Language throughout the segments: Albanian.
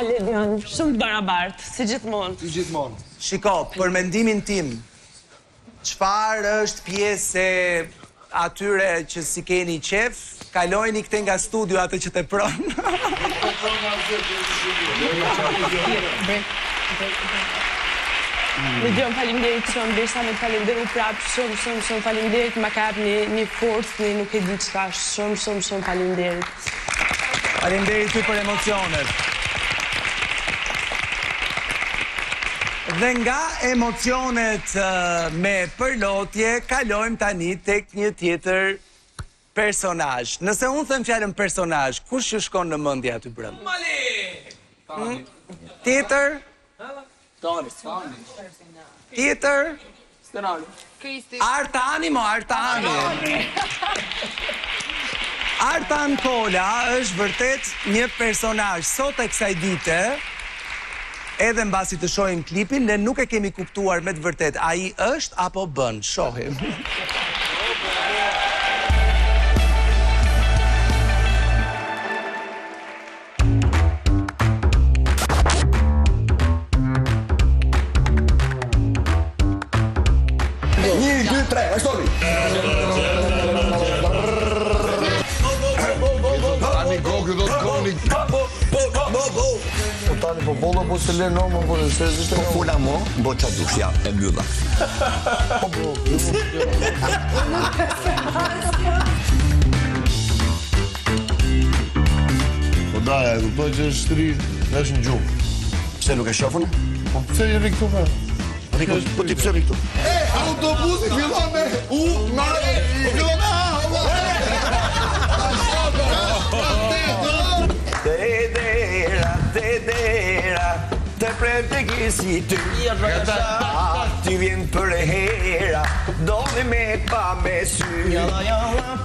falet, janë shumë barabartë, si gjithmonë. Si gjithmonë. Shiko, për mendimin tim, çfarë është pjesë e atyre që si keni qef, kalojni këte nga studio atë që të pronë. Në gjënë faleminderit shumë, desha me të falenderu prapë, shumë faleminderit, ma ka një forcë, nuk e di qka, shumë faleminderit. Faleminderit ty për emocionet. Dhe nga emocionet me përlotje, kalojmë tani tek një tjetër personazh. Nëse unë them fjalën personazh, kush ju shkon në mendje aty brenda? Mali! Tjetër? Tani. Tjetër? Stenali. Artani, Artani. Artan Kola është vërtet një personazh sot e kësaj dite, edhe mbasi të shohim klipin, ne nuk e kemi kuptuar me të vërtet, ai është apo bën, shohim. Një, dy, tre, vazhdoni. Tani gogë do të koni. Po tani po bolla po se lënë më po se ishte po fula mo, bo ça dush ja e mbylla. Po daja, kuptoj që është shtri, është në gjumë. Pse nuk e shofën? Po pse jeni këtu me? Po ti pse jeni këtu? Autobusi fillon me fillon me Dedera, te prem të kisi ty. Ti vjen për e hera, doni me pa me sy.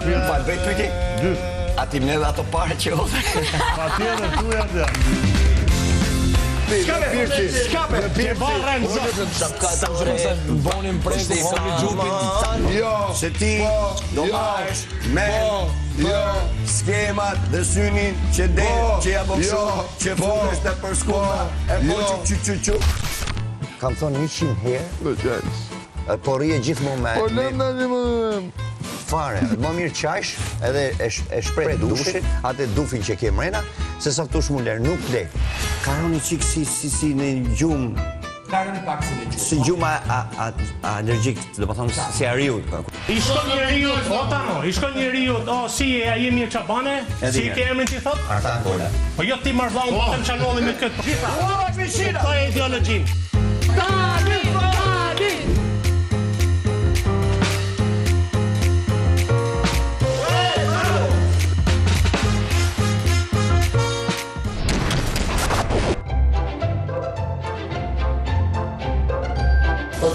Falë vetë ti? A ti më dhe ato pare që ose? Pa tjene, tu janë dhe. Shkape! Që barën Bonin presi, kami gjupin. Jo! Se ti do marrësh me skemat dhe synin që del, që ja bëkshu, që fundesh të për skulla, e po që. Kam thonë 100 herë, po rije gjithmonë me... Po lem në një më... Fare, më mirë qash, edhe e shprej dushin, atë dufin që ke mrena, se sa tush mu lërë, nuk lek. Ka një qikë si në gjumë... Ka rënë pak si në gjumë. Si gjumë allergjik, dhe më thonë si ariut. I shkon një riut, o tano, i shkon një riut, o si e jemi e qabane, si ke emrin që thot? Artan Kola. Po jo ti mardhon, po të më qanolli me këtë. To e ideologjin.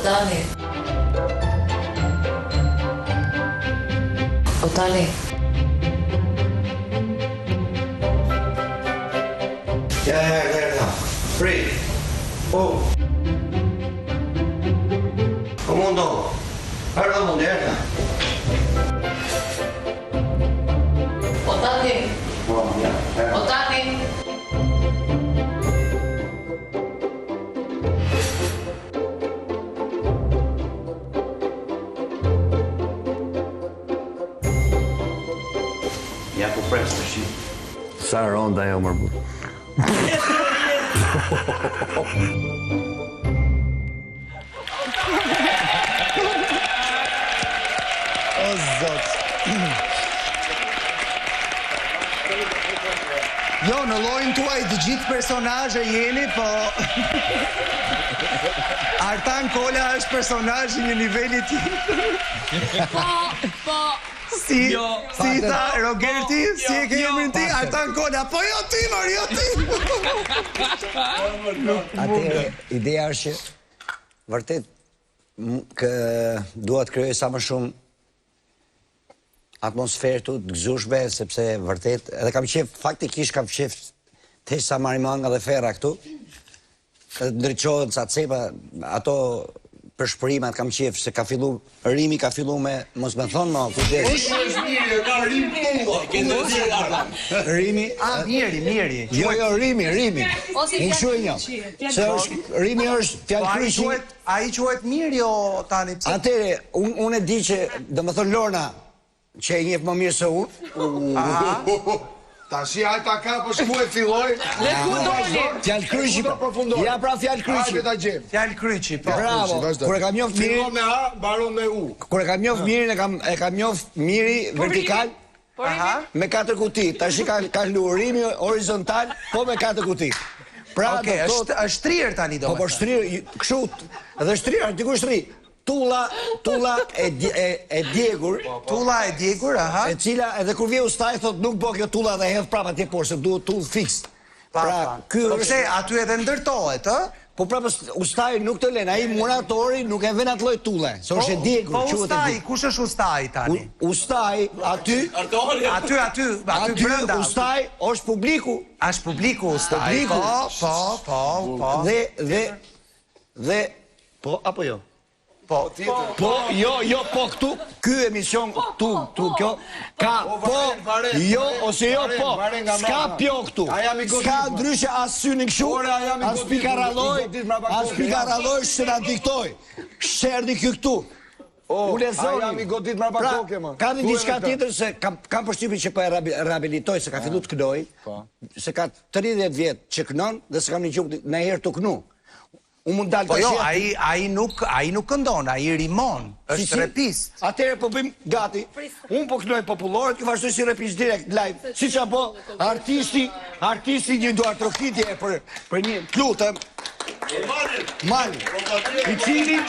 Tani! Otani. Ja, free. Oh. Komondo. Parla moderna. Otani. Otani. Ja ku pres të shi. Sa ronda jo mërë burë. O, zot. Jo, në lojnë tuaj të gjithë personazhe jeni, po... Artan Kola është personazh një niveli tjetër. Po... Si tha Rogerti, si e ke emrin ti, Artan Kola, po jo ti, mërë, jo ti! Atëre, ideja është që vërtet duhet krijoj sa më shumë atmosferë të gëzueshme, sepse vërtet, edhe kam qef, faktikisht kam qef të sa Marimanga dhe Ferra këtu, ndryqohen sa cepa, ato për shpërimat kam qef se ka fillu rimi ka fillu me mos më thon më rimi miri. Jo rimi unë shuaj një se rimi është fjalë kryqi ai quhet miri o tani pse atëre unë e di që domethën Lorna që e njeh më mirë se unë Tashi ta kapësh ku e filloi. Fjalë kryqi. Ja pra fjalë kryqi. Hajde ta gjejmë. Fjalë kryqi, po. Bravo. Kur e kam njoft mirin Fillon me A, mbaron me U. Kur e kam njoft mirin e kam njoft miri vertikal. Me 4 kuti. Tash ka lurimi horizontal, po me 4 kuti. Pra, është shtrirë tani do. Po shtrirë, kështu. Edhe shtrirë, diku shtri. Tulla e djegur, e cila edhe kur vje ustaj thot nuk bo kjo tulla dhe hedh prapa atje poshtë, se duhet tull fix. Pra, ky është aty edhe ndërtohet, ë? Po prapë ustaj nuk të len, ai muratori nuk e vjen atë lloj tulle, se është e djegur, quhet. Po ustaj, kush është ustaj tani? Ustaj aty brenda. Ustaj është publiku. Është publiku ustaj. Po. Dhe po apo jo? Po, po këtu, ky emision këtu, kjo, ka po, jo, ose jo po, s'ka pjo këtu, s'ka ndryshe as syni këshu, as pikaralloj që nga diktoj, shërdi kjo këtu. Jam i godit mrapa toke, më. Ka një diçka tjetër se kam përshtypjen që po e rehabilitoj, se ka fillu të kënoj, se ka 30 vjet që kënon dhe se kam një gjuhë në herë të kënu. Unë mund dalë të shetë... Po jo, ai nuk këndon, ai rimon, është repist. Atere po bëjmë gati, unë po kënoj popullorët, kjo vazhdoj si repist direkt, live. Si që po, artisti një duartrofitje për një klutëm. Mali. I cili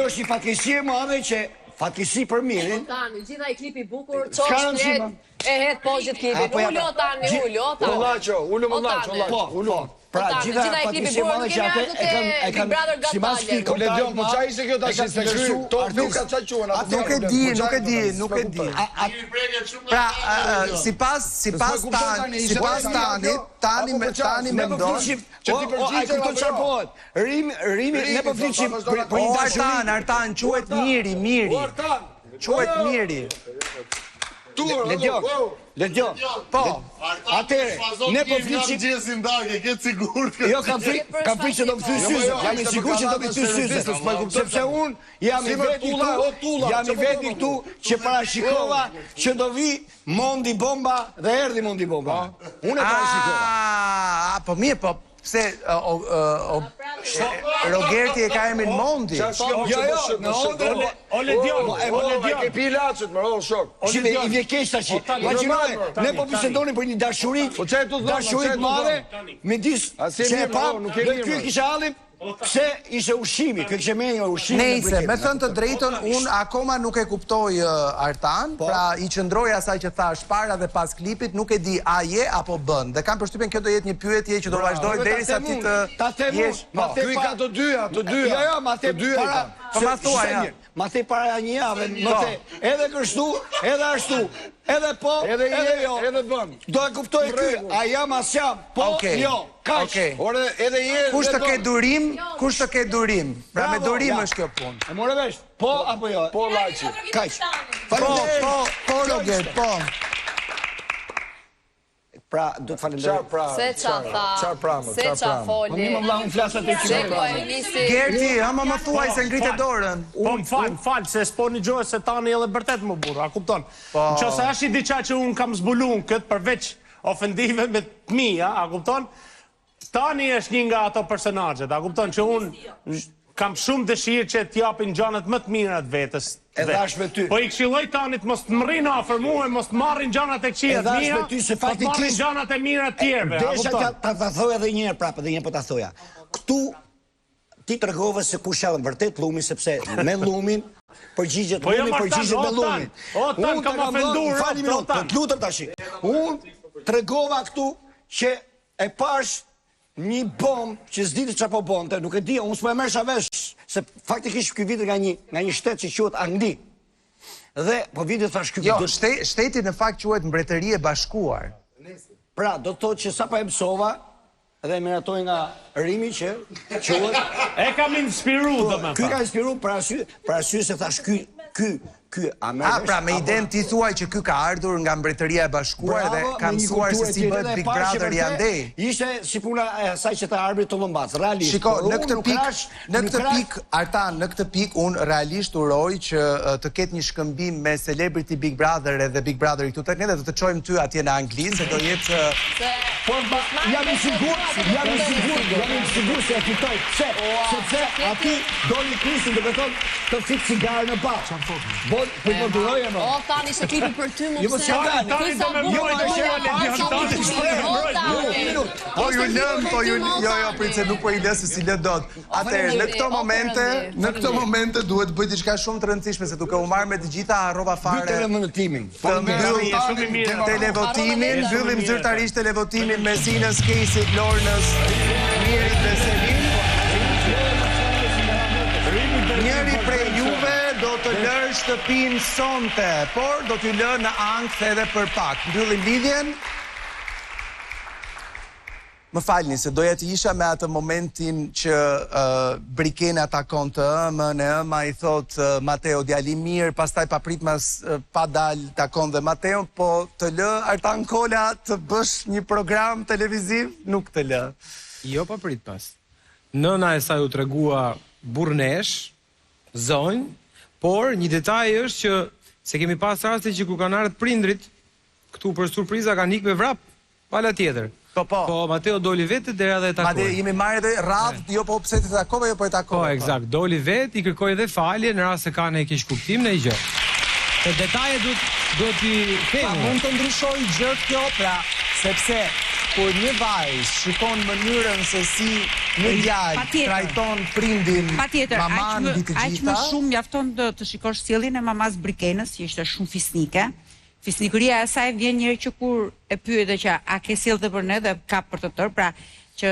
është i fatkeqësie madhe që fatkeqësi për mirin. Tani, gjitha i klipi bukur, qosh e het po gjithë klipin. Ullo tani, ullo tani. Po. Pra, gjitha fatkeqësia madhe që atë e kanë si mas fiko. Ledion, po qa ishte kjo tash se kështu, nuk ka qa quen. Nuk e di. Pra, sipas tani me ndonë, që ti përgjithë e qarpohet. Rimi, ne po fliqim për një dashuri. Artan, quhet miri. Quhet miri. Ledion, po, atere, ne po fliqim... Jo, kam frikë që do më thy syze, jam i sigur që do më thy syze, sepse unë jam i veti këtu që parashikova që do vi Mondi Bomba dhe erdi Mondi Bomba. Unë e parashikova. Po mirë, po... Pse Rogerti e ka emrin Mondi? O Ledion, e ke pi lacët, më rohë shok. Shime, i vje kesh të qi. Imaginoj, ne po pisendonim për një dashurit madhe, me disë që e pam, dhe kjo kisha alim, pse ishe ushimi, kjo kishe menjë ushimi. Nejse, me thënë të drejton, unë akoma nuk e kuptoj Artan, pra i qëndroj asaj që thash para dhe pas klipit, nuk e di a je apo bën. Dhe kam përshtypjen kjo do jetë një pyetje që do vazhdoj derisa ti të jesh. Ky i ka të dyja. Jo, ma the para. Po ma thua ja. Ma the para një javë, më the edhe kështu, edhe ashtu, edhe po, edhe jo, edhe bën. Do e kuptoj ky, a jam as jam, po, jo, kaq. Ore, edhe je... Kush të ke durim? Pra me durim është kjo punë. E more vesh, po apo jo? Po, laqi. Kaq. Po, Roger, po. Pra, do të falenderoj. Se qa tha, se qa foli. Po mi më vla, unë flasat e që Gerti, ama më thuaj se ngrite dorën. Po më falë, se s'po një gjojë se tani edhe bërtet më burë, a kupton? Në që se është i diqa që unë kam zbulu në këtë përveç ofendive me të mija, a kupton? Tani është një nga ato personajet, a kupton që unë kam shumë dëshirë që t'japin gjanët më të mirat vetës. Edhe ashtë me ty. Po i këshilloj tanit mos të mërinë afer muhe, mos të marrin gjanët e këqia të mija, po të marrin gjanët e mirat tjerve, a kupton? Desha ta thoj edhe njërë prapë, dhe njërë po ta thoja. Këtu ti të regove se ku shalën vërtet lumi, sepse me lumin, përgjigjet me lumin. O tanë kam ofendur, të lutëm tashi. Unë të regova këtu që e pash një bombë që s'diti që po bombë, nuk e di, unë s'po e mërësha vesh, se faktikisht këj vitë nga një shtetë që quhet Angli. Dhe, po vitë të thash këj vitë... Jo, shteti në fakt quhet Mbretëri e Bashkuar. Pra, do të thotë që sa pa e mësova, dhe miratoj nga rrimi që quhet. E kam inspiru, domethënë. Ky ka inspiru për arsye se thash ky pra me iden ti thuaj që ky ka ardhur nga Mbretëria e Bashkuar dhe ka mësuar se si bëhet Big Brother i andej. Ishte si puna e asaj që ta arbit të Lombac, realisht. Shiko, në këtë pikë unë realisht uroj që të ketë një shkëmbim me Celebrity Big Brother edhe Big Brother i këtu tek ne dhe të çojmë ty atje në Angli, se do jetë jam i sigurt se e fitoj. Pse? Sepse aty doli Kristi, do të thonë të fik cigarën në pa. Po duroj e më. O, tani se klipi për ty më pëse. Tani do me mbrojt e prince, nuk po i lësë si lë dot. Atëherë, në këto momente duhet bëj diçka shumë të rëndësishme, se duke u marrë me të gjitha harrova fare. Televotimin. Mbyllim zyrtarisht televotimin me Sinës, Kesit, Lornës, Mirit dhe Selin. Njëri prej juve do të lërë shtëpinë sonte, por do t'ju lë në ankth edhe për pak. Mbyllim lidhjen. Më falni, se doja të isha me atë momentin që Brikena takon të ëmën, e ëma i thot Mateo djali mirë, pastaj pa prit pa dal takon dhe Mateo, po të lë Artan Kola të bësh një program televiziv, nuk të lë. Jo pa prit pas. Nëna e saj u tregua burnesh, zonjë, por një detaj është që se kemi pas raste që ku kanë ardhur prindrit, këtu për surpriza kanë ikë me vrap, pala tjetër. Po, Mateo doli vetë deri edhe e takoi. Madje jemi marrë edhe radhë, jo po pse të takove, jo po e takove. Po, eksakt, doli vetë, i kërkoi edhe falje në rast se ka ne keq kuptim në gjë. Te detajet duhet t'i themi. Mund të ndryshojë gjë kjo, pra, sepse kur një vajzë shikon mënyrën se si një djalë trajton prindin, maman, mbi të gjitha. Aq më shumë mjafton të shikosh sjelljen e mamas Brikenës, që ishte shumë fisnike. Fisnikuria e saj vjen njëri që kur e pyete që a ke sjellë për ne dhe ka për të tërë, pra që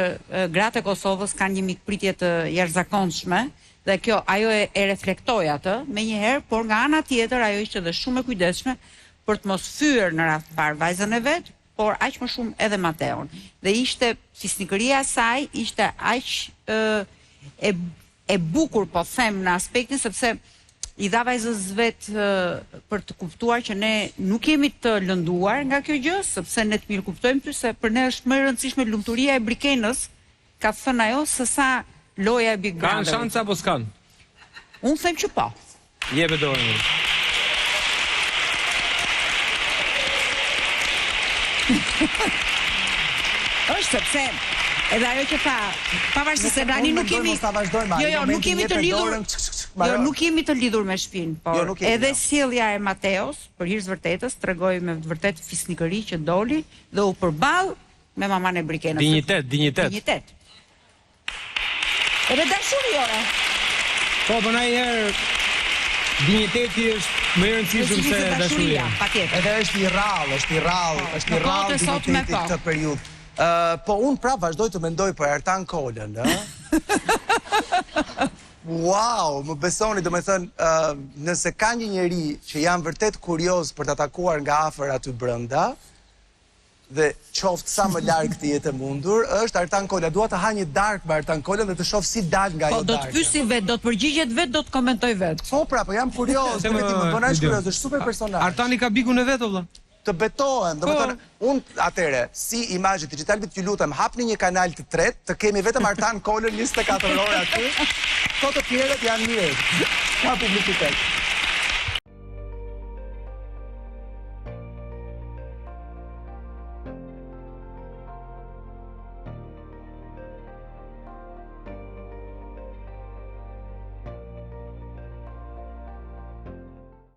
gratë e Kosovës kanë një mikpritje të jashtëzakonshme dhe kjo ajo e reflektoi atë menjëherë, por nga ana tjetër ajo ishte edhe shumë e kujdesshme për të mos fyer në radh të parë vajzën e vet, por aq më shumë edhe Mateon. Dhe ishte fisnikëria e saj ishte aq e bukur, po them, në aspektin sepse i dha vajzës vet për të kuptuar që ne nuk jemi të lënduar nga kjo gjë, sepse ne të mirë kuptojmë ty se për ne është më e rëndësishme lumturia e Brikenës, ka thënë ajo, se sa loja e Big Brother. Kanë shanse apo s'kan? Unë them që po. Jep dorën. Është sepse edhe ajo që tha, pavarësisht se tani nuk kemi nuk kemi të lidhur. Jo, nuk jemi të lidhur me shtëpinë, por edhe sjellja e Mateos, për hir të vërtetës, tregoi me vërtet fisnikëri që doli dhe u përball me maman e Brikenës. Dinjitet. Edhe dashuri ore. Po, për ndonjëherë dinjiteti është më i rëndësishëm se dashuria. Patjetër. Edhe është i rrallë dinjiteti këtë periudhë. Po unë prap vazhdoj të mendoj për Artan Kolën, Wow, më besoni, do me thënë, nëse ka një njeri që jam vërtet kurioz për të atakuar nga afër aty brënda, dhe qoftë sa më larg të jetë mundur, është Artan Kola. Dua të ha një darkë me Artan Kolën dhe të shoh si dal nga ajo darkë. Po do të pyesi vet, do të përgjigjet vet, do të komentoj vet. Po pra, po jam kurioz, më bëna kurioz, është super personazh. Artani ka bikun e vet, valla. Të betohem, do të thënë, unë atëre, si imazhe digitalit, ju lutem, hapni një kanal të tretë, të kemi vetëm Artan Kolën 24 orë aty. Këto të tjerët janë mirë. Ka publicitet.